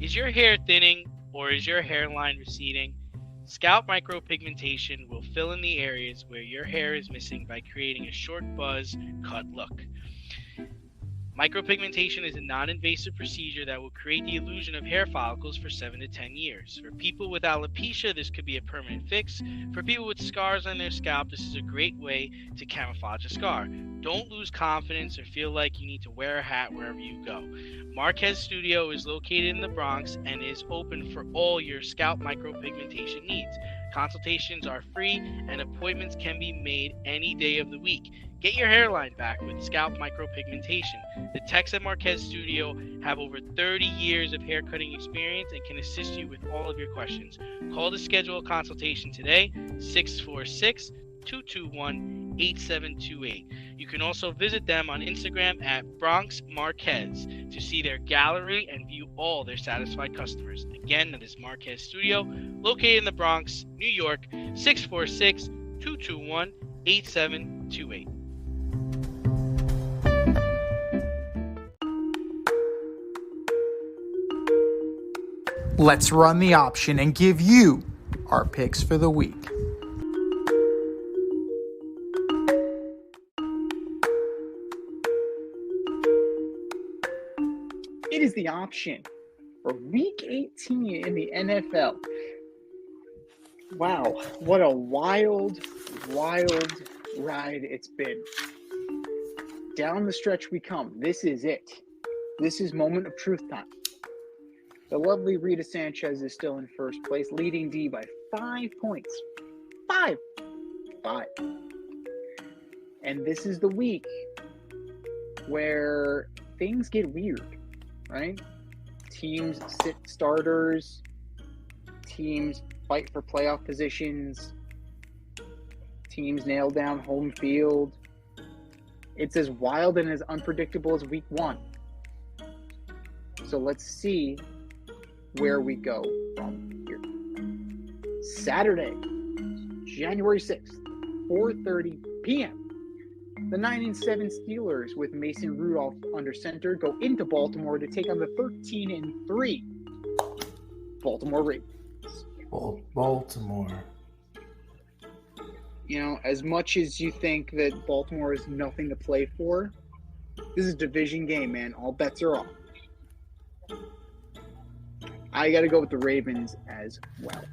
Is your hair thinning or is your hairline receding? Scalp micropigmentation will fill in the areas where your hair is missing by creating a short buzz cut look. Micropigmentation is a non-invasive procedure that will create the illusion of hair follicles for 7 to 10 years. For people with alopecia, this could be a permanent fix. For people with scars on their scalp, this is a great way to camouflage a scar. Don't lose confidence or feel like you need to wear a hat wherever you go. Marquez Studio is located in the Bronx and is open for all your scalp micropigmentation needs. Consultations are free and appointments can be made any day of the week. Get your hairline back with scalp micropigmentation. The techs at Marquez Studio have over 30 years of haircutting experience and can assist you with all of your questions. Call to schedule a consultation today, 646-221-8728. You can also visit them on Instagram at Bronx Marquez to see their gallery and view all their satisfied customers. Again, that is Marquez Studio, located in the Bronx, New York, 646-221-8728. Let's run the option and give you our picks for the week. It is the option for Week 18 in the NFL. Wow, what a wild ride it's been. Down the stretch we come. This is it. This is moment of truth time. The lovely Rita Sanchez is still in first place, leading D by 5 points. Five. And this is the week where things get weird, right? Teams sit starters. Teams fight for playoff positions. Teams nail down home field. It's as wild and as unpredictable as week 1. So let's see where we go from here. Saturday, January 6th, 4:30 p.m. The 9-7 Steelers with Mason Rudolph under center go into Baltimore to take on the 13-3 Baltimore Ravens. Baltimore. You know, as much as you think that Baltimore is nothing to play for, this is a division game, man. All bets are off. I got to go with the Ravens as well.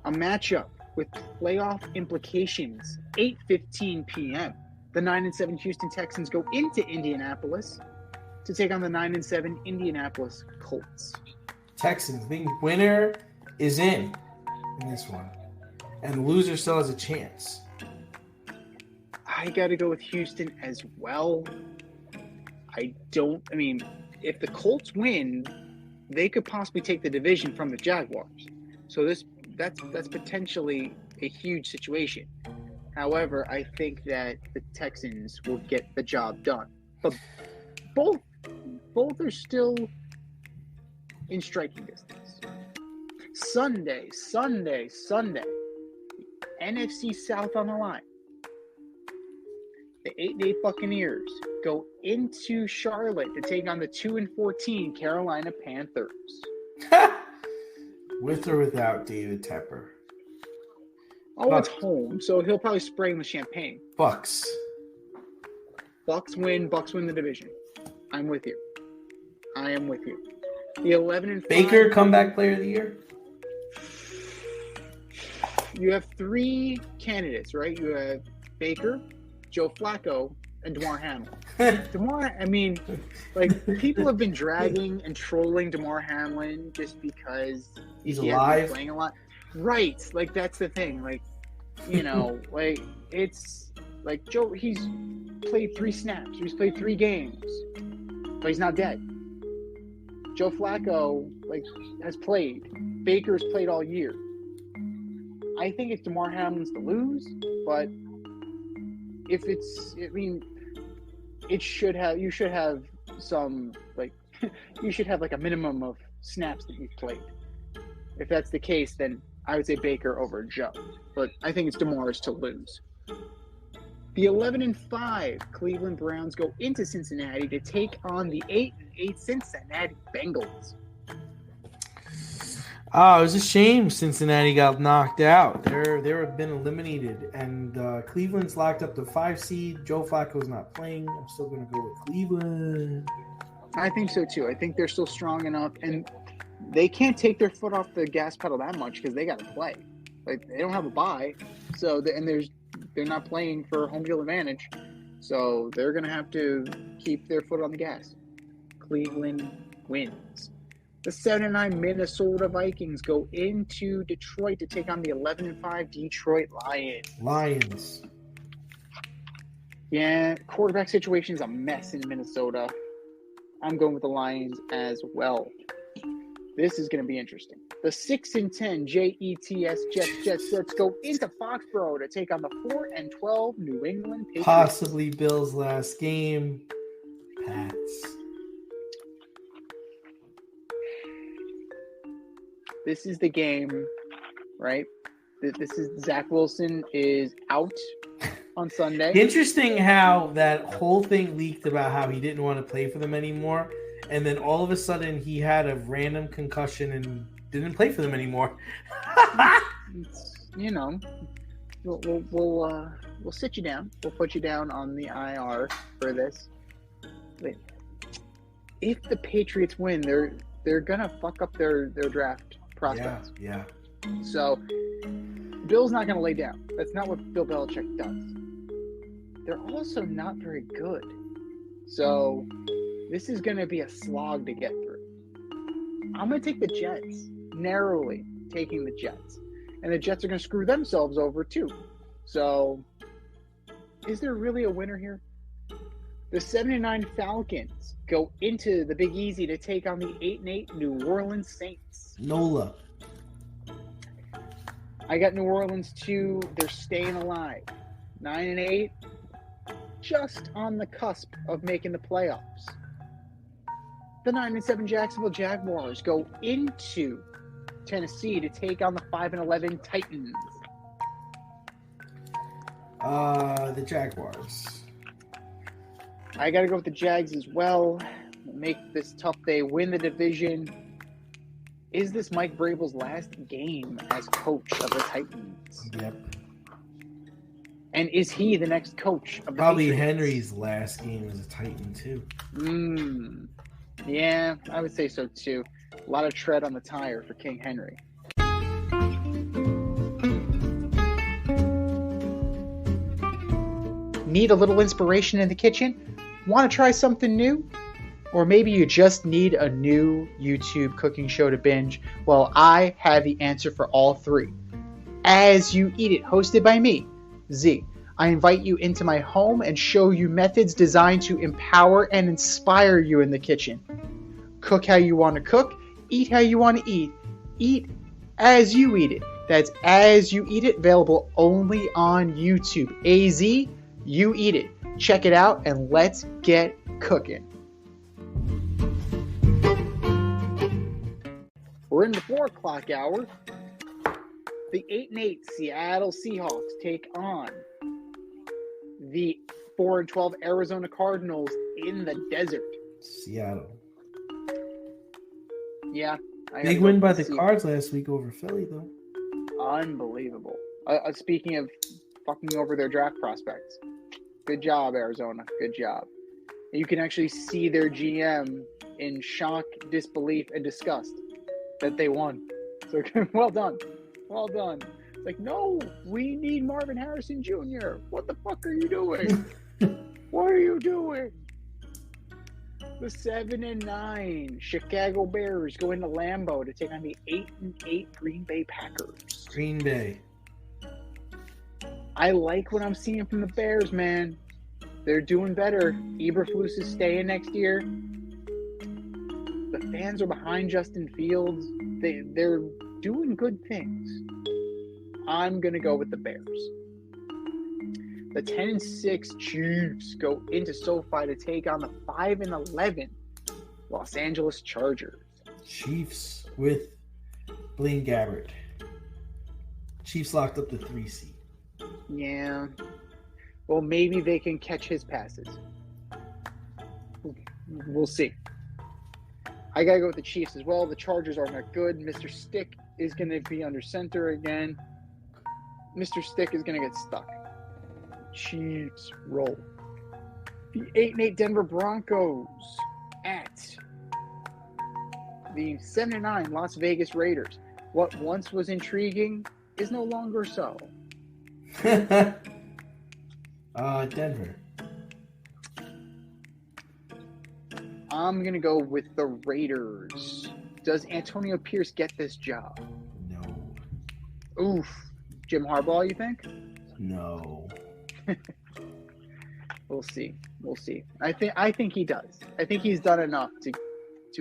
A matchup with playoff implications, 8:15 p.m. The 9-7 Houston Texans go into Indianapolis to take on the 9-7 Indianapolis Colts. Texans, the winner is in this one. And the loser still has a chance. I got to go with Houston as well. If the Colts win, they could possibly take the division from the Jaguars. So that's potentially a huge situation. However, I think that the Texans will get the job done. But both are still in striking distance. Sunday. NFC South on the line. The 8-8 Buccaneers go into Charlotte to take on the 2-14 Carolina Panthers. With or without David Tepper? It's home, so he'll probably spray the champagne. Bucks win the division. I'm with you. I am with you. The 11-5 Baker, comeback player of the year? You have 3 candidates, right? You have Baker, Joe Flacco, and Damar Hamlin. People have been dragging and trolling Damar Hamlin just because he's he alive, has been playing a lot. Right, that's the thing. It's like Joe. He's played 3 snaps. He's played 3 games, but he's not dead. Joe Flacco has played. Baker's played all year. I think it's Damar Hamlin's to lose, but you should have some you should have a minimum of snaps that you've played. If that's the case, then I would say Baker over Joe, but I think it's Damar's to lose. The 11-5 Cleveland Browns go into Cincinnati to take on the 8-8 Cincinnati Bengals. Oh, it was a shame Cincinnati got knocked out. They've been eliminated, and Cleveland's locked up the 5 seed. Joe Flacco's not playing. I'm still going to go with Cleveland. I think so too. I think they're still strong enough, and they can't take their foot off the gas pedal that much because they got to play. Like, they don't have a bye, so they're not playing for home field advantage, so they're going to have to keep their foot on the gas. Cleveland wins. The 7-9 Minnesota Vikings go into Detroit to take on the 11-5 Detroit Lions. Yeah, quarterback situation is a mess in Minnesota. I'm going with the Lions as well. This is going to be interesting. The 6-10 Jets go into Foxborough to take on the 4-12 New England Patriots. Possibly Bills' last game. Pats. This is the game, right? This is Zach Wilson is out on Sunday. Interesting how that whole thing leaked about how he didn't want to play for them anymore, and then all of a sudden he had a random concussion and didn't play for them anymore. You know, we'll sit you down. We'll put you down on the IR for this. But if the Patriots win, they're gonna fuck up their draft prospects. Yeah. So Bill's not gonna lay down. That's not what Bill Belichick does. They're also not very good. So this is gonna be a slog to get through. I'm gonna take the Jets, narrowly taking the Jets. And the Jets are gonna screw themselves over too. So is there really a winner here? The 7-9 Falcons go into the Big Easy to take on the 8-8 New Orleans Saints. NOLA. I got New Orleans too. They're staying alive. 9-8, just on the cusp of making the playoffs. The 9-7 Jacksonville Jaguars go into Tennessee to take on the 5-11 Titans. The Jaguars. I got to go with the Jags as well. Make this tough. They win the division. Is this Mike Vrabel's last game as coach of the Titans? Yep. And is he the next coach of the Probably Patriots? Henry's last game as a Titan too. Yeah, I would say so too. A lot of tread on the tire for King Henry. Need a little inspiration in the kitchen? Want to try something new? Or maybe you just need a new YouTube cooking show to binge? Well, I have the answer for all three. As You Eat It, hosted by me, Z. I invite you into my home and show you methods designed to empower and inspire you in the kitchen. Cook how you want to cook, eat how you want to eat. Eat as you eat it. That's As You Eat It, available only on YouTube. AZ, You Eat It. Check it out and let's get cooking. We're in the 4 o'clock hour. The 8-8 Seattle Seahawks take on the 4-12 Arizona Cardinals in the desert. Seattle. Yeah. Big win by the Cards last week over Philly, though. Unbelievable. Speaking of fucking over their draft prospects. Good job, Arizona. Good job. You can actually see their GM in shock, disbelief, and disgust that they won. So well done. Well done. It's like, no, we need Marvin Harrison Jr. What the fuck are you doing? What are you doing? The 7-9 Chicago Bears go into Lambeau to take on the 8-8 Green Bay Packers. Green Bay. I like what I'm seeing from the Bears, man. They're doing better. Eberflus is staying next year. The fans are behind Justin Fields. They're doing good things. I'm going to go with the Bears. The 10-6 Chiefs go into SoFi to take on the 5-11 Los Angeles Chargers. Chiefs with Blaine Gabbert. Chiefs locked up the 3 seed. Yeah. Well, maybe they can catch his passes. We'll see. I got to go with the Chiefs as well. The Chargers are not good. Mr. Stick is going to be under center again. Mr. Stick is going to get stuck. Chiefs roll. The 8-8 Denver Broncos at the 7-9 Las Vegas Raiders. What once was intriguing is no longer so. Denver. I'm going to go with the Raiders. Does Antonio Pierce get this job? No. Oof. Jim Harbaugh, you think? No. We'll see. I think he does. I think he's done enough to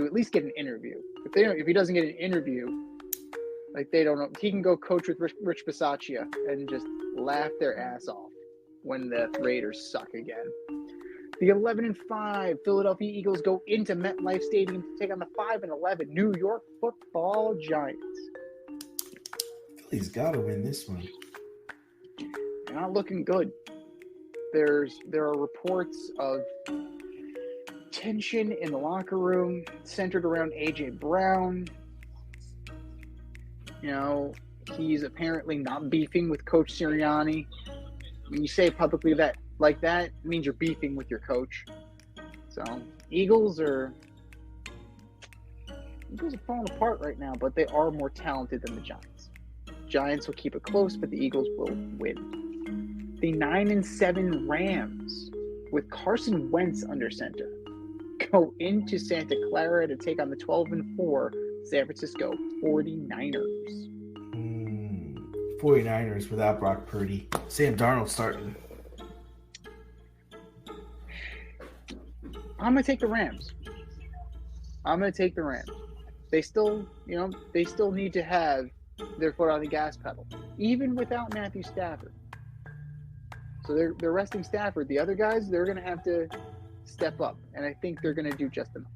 at least get an interview. If he doesn't get an interview, like they don't know, he can go coach with Rich Bisaccia and just laugh their ass off when the Raiders suck again. The 11-5 Philadelphia Eagles go into MetLife Stadium to take on the 5-11 New York Football Giants. Philly's got to win this one. They're not looking good. There are reports of tension in the locker room centered around A.J. Brown. You know, he's apparently not beefing with Coach Sirianni. When you say publicly that like that, it means you're beefing with your coach. So, Eagles are falling apart right now, but they are more talented than the Giants. Giants will keep it close, but the Eagles will win. The 9-7 Rams, with Carson Wentz under center, go into Santa Clara to take on the 12-4 San Francisco 49ers. 49ers without Brock Purdy. Sam Darnold starting. I'm going to take the Rams. They still need to have their foot on the gas pedal, even without Matthew Stafford. So they're resting Stafford. The other guys, they're going to have to step up, and I think they're going to do just enough.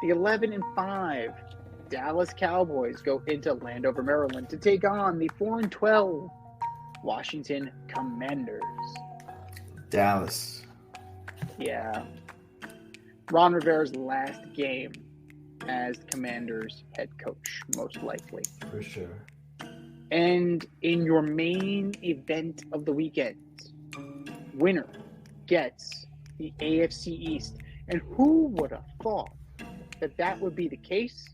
The 11-5 Dallas Cowboys go into Landover, Maryland to take on the 4-12 Washington Commanders. Dallas. Yeah. Ron Rivera's last game as Commanders head coach, most likely. For sure. And in your main event of the weekend, winner gets the AFC East. And who would have thought that would be the case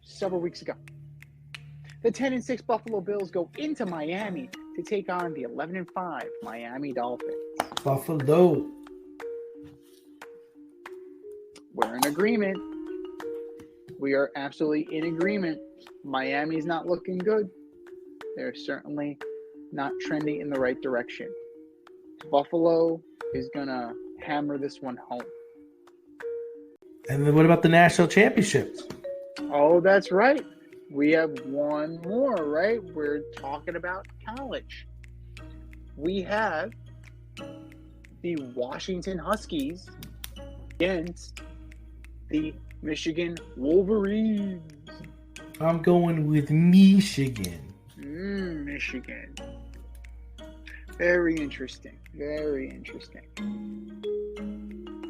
several weeks ago? The 10-6 Buffalo Bills go into Miami to take on the 11-5 Miami Dolphins. Buffalo. We're in agreement. We are absolutely in agreement. Miami's not looking good. They're certainly not trending in the right direction. Buffalo is going to hammer this one home. And then what about the national championship? Oh, that's right. We have one more, right? We're talking about college. We have the Washington Huskies against the Michigan Wolverines. I'm going with Michigan. Michigan. Very interesting.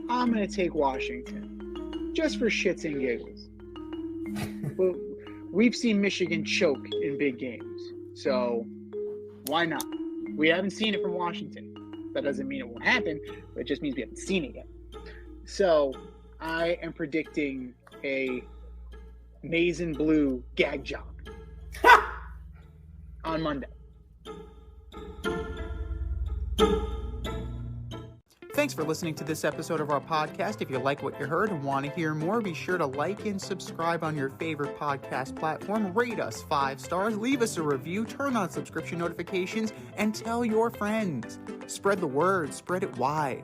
I'm going to take Washington just for shits and giggles. Well, we've seen Michigan choke in big games, so why not? We haven't seen it from Washington. That doesn't mean it won't happen, but it just means we haven't seen it yet. So I am predicting a maize and blue gag job on Monday. Thanks for listening to this episode of our podcast. If you like what you heard and want to hear more, be sure to like and subscribe on your favorite podcast platform. Rate us 5 stars, leave us a review, turn on subscription notifications, and tell your friends. Spread the word, spread it wide.